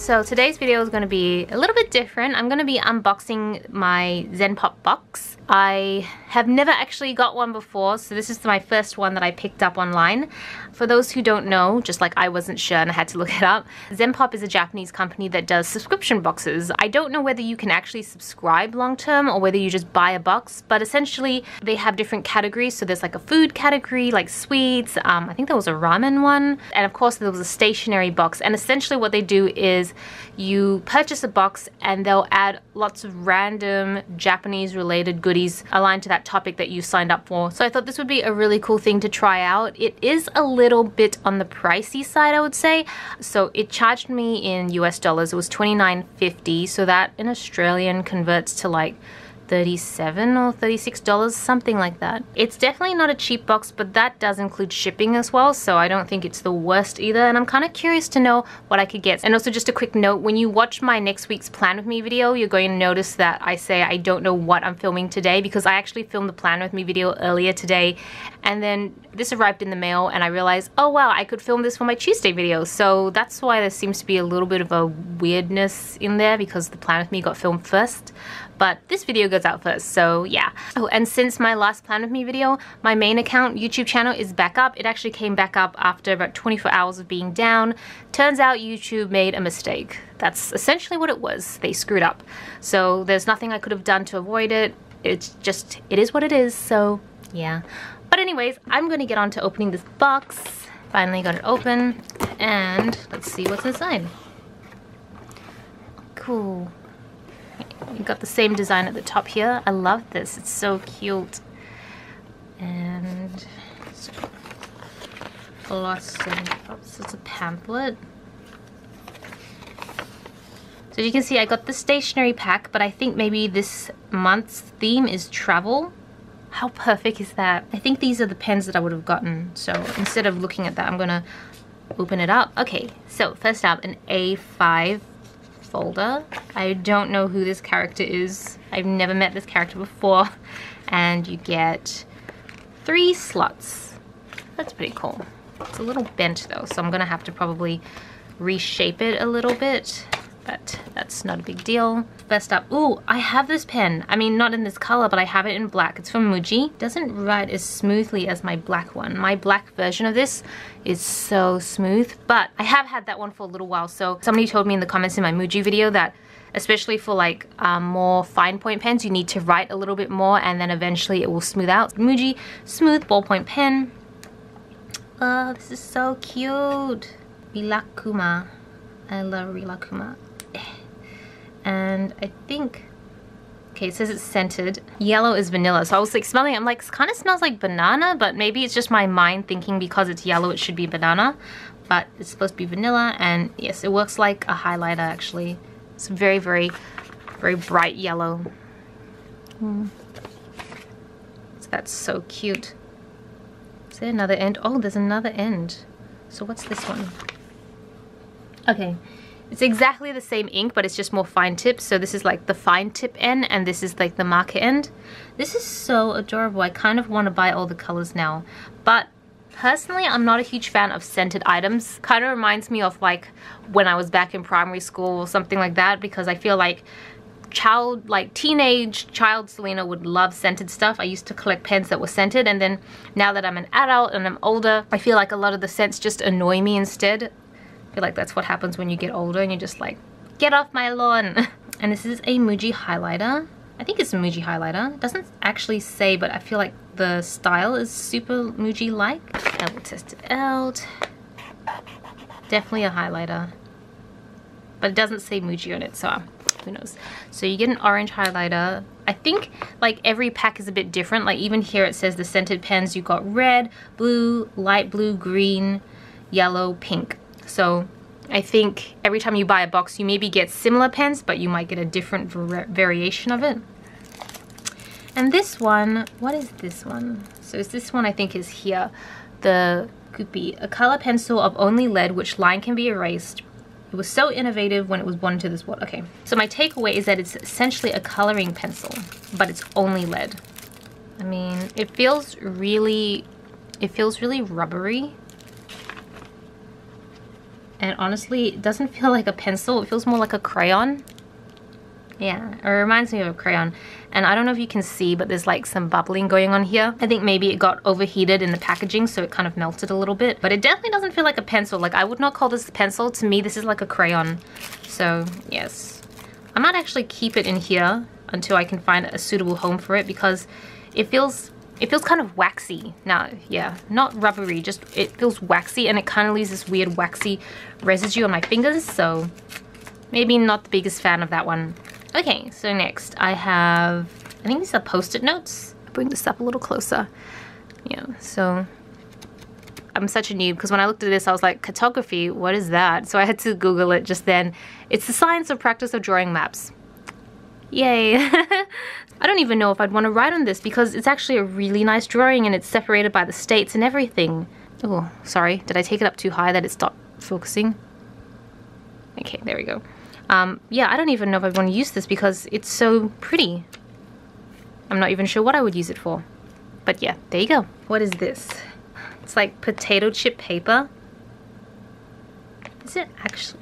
So today's video is going to be a little bit different. I'm going to be unboxing my Zenpop box. I have never actually got one before, so this is my first one that I picked up online. For those who don't know, just like I wasn't sure and I had to look it up, Zenpop is a Japanese company that does subscription boxes. I don't know whether you can actually subscribe long term or whether you just buy a box, but essentially they have different categories. So there's like a food category, like sweets, I think there was a ramen one, and of course there was a stationery box. And essentially what they do is you purchase a box and they'll add lots of random Japanese related goodies aligned to that topic that you signed up for. So I thought this would be a really cool thing to try out. It is a little bit on the pricey side, I would say. So it charged me in US dollars. It was $29.50, so that in Australian converts to like $37 or $36, something like that. It's definitely not a cheap box, but that does include shipping as well, so I don't think it's the worst either, and I'm kind of curious to know what I could get. And also just a quick note, when you watch my next week's Plan With Me video, you're going to notice that I say I don't know what I'm filming today, because I actually filmed the Plan With Me video earlier today, and then this arrived in the mail and I realized, oh wow, I could film this for my Tuesday video. So that's why there seems to be a little bit of a weirdness in there, because the Plan With Me got filmed first, but this video goes out first, so yeah. Oh, and since my last Plan With Me video, my main account YouTube channel is back up. It actually came back up after about 24 hours of being down. Turns out YouTube made a mistake. That's essentially what it was. They screwed up. So there's nothing I could have done to avoid it. It's just, it is what it is, so yeah. But anyways, I'm gonna get on to opening this box. Finally got it open, and let's see what's inside. Cool. You got the same design at the top here. I love this. It's so cute. And lots of, it's a pamphlet. So you can see I got the stationery pack, but I think maybe this month's theme is travel. How perfect is that? I think these are the pens that I would have gotten. So instead of looking at that, I'm gonna open it up. Okay, so first up, an A5 folder. I don't know who this character is. I've never met this character before. And you get 3 slots. That's pretty cool. It's a little bent though, so I'm gonna have to probably reshape it a little bit, but that's not a big deal. First up, ooh, I have this pen. I mean, not in this color, but I have it in black. It's from Muji. Doesn't write as smoothly as my black one. My black version of this is so smooth, but I have had that one for a little while. So somebody told me in the comments in my Muji video that especially for like more fine point pens, you need to write a little bit more and then eventually it will smooth out. Muji smooth ballpoint pen. Oh, this is so cute. Rilakuma. I love Rilakuma. And I think, okay, it says it's scented. Yellow is vanilla. So I was like smelling it, I'm like, it kind of smells like banana, but maybe it's just my mind thinking because it's yellow it should be banana. But it's supposed to be vanilla, and yes, it works like a highlighter actually. It's very, very, very bright yellow. So that's so cute. Is there another end? Oh, there's another end. So what's this one? Okay. It's exactly the same ink, but it's just more fine tip. So this is like the fine tip end, and this is like the marker end. This is so adorable. I kind of want to buy all the colors now. But personally, I'm not a huge fan of scented items. Kind of reminds me of like when I was back in primary school or something like that, because I feel like teenage child Celina would love scented stuff. I used to collect pens that were scented, and then now that I'm an adult and I'm older, I feel like a lot of the scents just annoy me instead. I feel like that's what happens when you get older and you're just like, get off my lawn. And this is a Muji highlighter. I think it's a Muji highlighter. It doesn't actually say, but I feel like the style is super Muji-like. I will test it out. Definitely a highlighter. But it doesn't say Muji on it, so who knows. So you get an orange highlighter. I think like every pack is a bit different. Like even here it says the scented pens, you got red, blue, light blue, green, yellow, pink. So I think every time you buy a box, you maybe get similar pens, but you might get a different variation of it. And this one, what is this one? So this one I think is here. The Goopy, a color pencil of only lead, which line can be erased. It was so innovative when it was born into this world. Okay, so my takeaway is that it's essentially a coloring pencil, but it's only lead. I mean, it feels really rubbery. And honestly, it doesn't feel like a pencil. It feels more like a crayon. Yeah, it reminds me of a crayon. And I don't know if you can see, but there's like some bubbling going on here. I think maybe it got overheated in the packaging, so it kind of melted a little bit. But it definitely doesn't feel like a pencil. Like, I would not call this a pencil. To me, this is like a crayon. So, yes. I might actually keep it in here until I can find a suitable home for it, because it feels kind of waxy. Now, yeah, not rubbery, just it feels waxy, and it kind of leaves this weird waxy residue on my fingers, so maybe not the biggest fan of that one. Okay, so next I have, I think these are post-it notes. I'll bring this up a little closer. Yeah, so I'm such a noob, because when I looked at this I was like, cartography, what is that? So I had to Google it just then. It's the science or practice of drawing maps. Yay. I don't even know if I'd want to write on this, because it's actually a really nice drawing and it's separated by the states and everything. Oh, sorry, did I take it up too high that it stopped focusing? Okay, there we go. Yeah, I don't even know if I want to use this because it's so pretty. I'm not even sure what I would use it for. But yeah, there you go. What is this? It's like potato chip paper. Is it actually?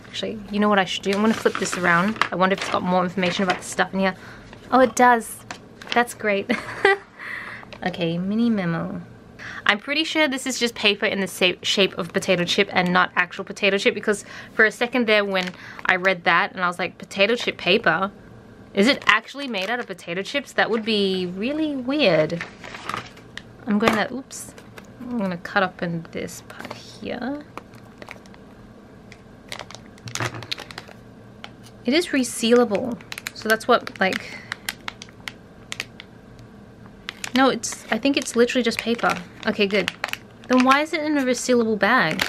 Actually, you know what I should do? I'm going to flip this around. I wonder if it's got more information about the stuff in here. Oh, it does. That's great. Okay, mini memo. I'm pretty sure this is just paper in the shape of potato chip and not actual potato chip, because for a second there when I read that and I was like, potato chip paper? Is it actually made out of potato chips? That would be really weird. I'm going to, oops. I'm going to cut up in this part here. It is resealable. So that's what, like... No, I think it's literally just paper. Okay, good. Then why is it in a resealable bag?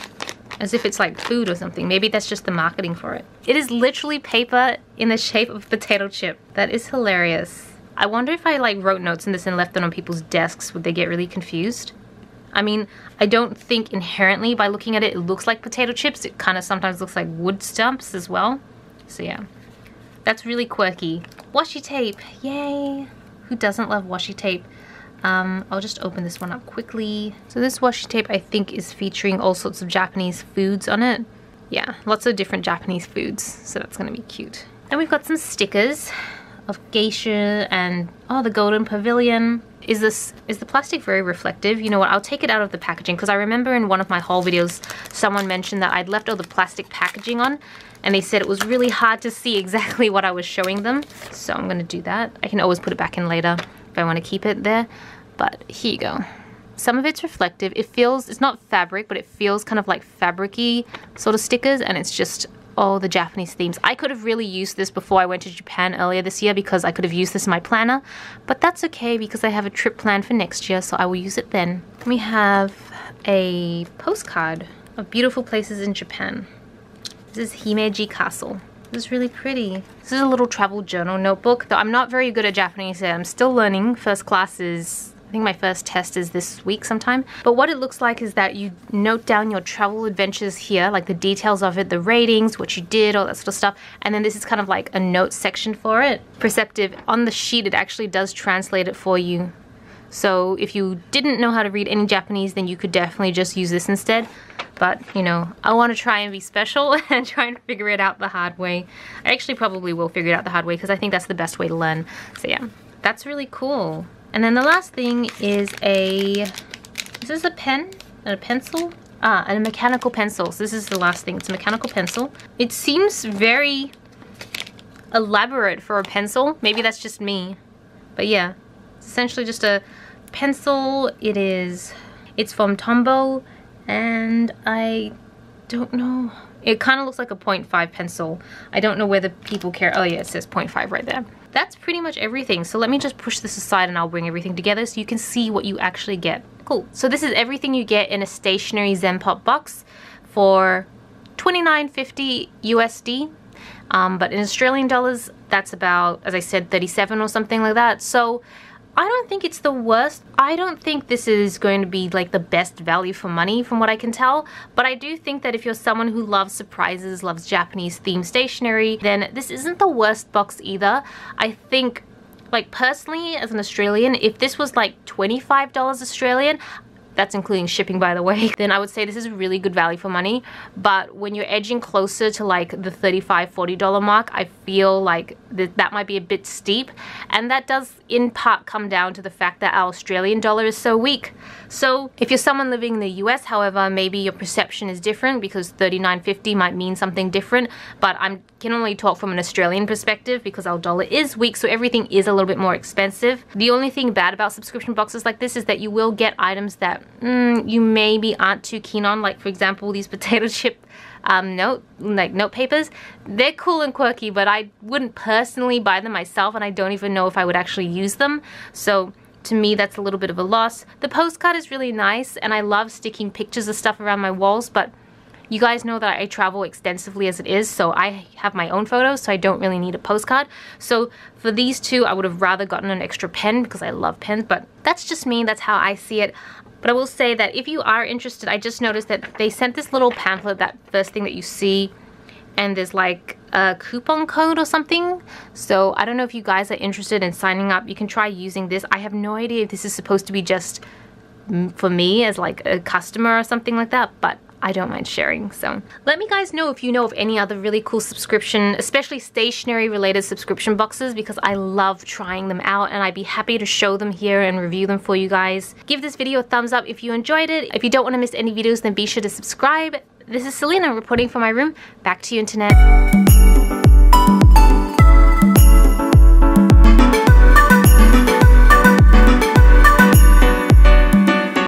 As if it's like food or something. Maybe that's just the marketing for it. It is literally paper in the shape of a potato chip. That is hilarious. I wonder if I like wrote notes in this and left it on people's desks, would they get really confused? I mean, I don't think inherently by looking at it, it looks like potato chips. It kind of sometimes looks like wood stumps as well. So yeah, that's really quirky. Washi tape, yay. Who doesn't love washi tape? I'll just open this one up quickly. So this washi tape I think is featuring all sorts of Japanese foods on it. Yeah, lots of different Japanese foods, so that's gonna be cute. And we've got some stickers of geisha and, oh, the golden pavilion. Is the plastic very reflective? You know what, I'll take it out of the packaging, because I remember in one of my haul videos someone mentioned that I'd left all the plastic packaging on, and they said it was really hard to see exactly what I was showing them. So I'm gonna do that. I can always put it back in later if I want to keep it there. But here you go. Some of it's reflective. It feels, it's not fabric, but it feels kind of like fabric-y sort of stickers, and it's just all the Japanese themes. I could have really used this before I went to Japan earlier this year, because I could have used this in my planner, but that's okay because I have a trip planned for next year, so I will use it then. We have a postcard of beautiful places in Japan. This is Himeji Castle. This is really pretty. This is a little travel journal notebook. Though I'm not very good at Japanese yet. I'm still learning. First class is, I think my first test is this week sometime. But what it looks like is that you note down your travel adventures here, like the details of it, the ratings, what you did, all that sort of stuff. And then this is kind of like a note section for it. Perceptive. On the sheet, it actually does translate it for you. So if you didn't know how to read any Japanese, then you could definitely just use this instead. But, you know, I want to try and be special and try and figure it out the hard way. I actually probably will figure it out the hard way, because I think that's the best way to learn. So yeah, that's really cool. And then the last thing is is this a pen? A pencil? Ah, and a mechanical pencil. So this is the last thing. It's a mechanical pencil. It seems very elaborate for a pencil. Maybe that's just me. But yeah, it's essentially just a pencil. It's from Tombow. And I don't know. It kind of looks like a 0.5 pencil. I don't know whether people care. Oh yeah, it says 0.5 right there. That's pretty much everything. So let me just push this aside and I'll bring everything together so you can see what you actually get. Cool. So this is everything you get in a stationery Zenpop box for $29.50 USD. But in Australian dollars, that's about, as I said, 37 or something like that. So I don't think it's the worst. I don't think this is going to be like the best value for money from what I can tell, but I do think that if you're someone who loves surprises, loves Japanese themed stationery, then this isn't the worst box either. I think, like personally as an Australian, if this was like $25 Australian, that's including shipping, by the way, then I would say this is really good value for money. But when you're edging closer to like the $35–40 mark, I feel like that might be a bit steep, and that does in part come down to the fact that our Australian dollar is so weak. So if you're someone living in the US, however, maybe your perception is different because $39.50 might mean something different, but I can only talk from an Australian perspective because our dollar is weak, so everything is a little bit more expensive. The only thing bad about subscription boxes like this is that you will get items that you maybe aren't too keen on, like for example these potato chip note papers. They're cool and quirky, but I wouldn't personally buy them myself, and I don't even know if I would actually use them. So to me, that's a little bit of a loss. The postcard is really nice, and I love sticking pictures of stuff around my walls, but you guys know that I travel extensively as it is, so I have my own photos, so I don't really need a postcard. So for these two, I would have rather gotten an extra pen because I love pens, but that's just me, that's how I see it. But I will say that if you are interested, I just noticed that they sent this little pamphlet, that first thing that you see, and there's like a coupon code or something. So I don't know if you guys are interested in signing up. You can try using this. I have no idea if this is supposed to be just for me as like a customer or something like that, but I don't mind sharing. So let me guys know if you know of any other really cool subscription, especially stationery related subscription boxes, because I love trying them out and I'd be happy to show them here and review them for you guys. Give this video a thumbs up if you enjoyed it. If you don't want to miss any videos, then be sure to subscribe. This is Celina reporting from my room. Back to you, internet.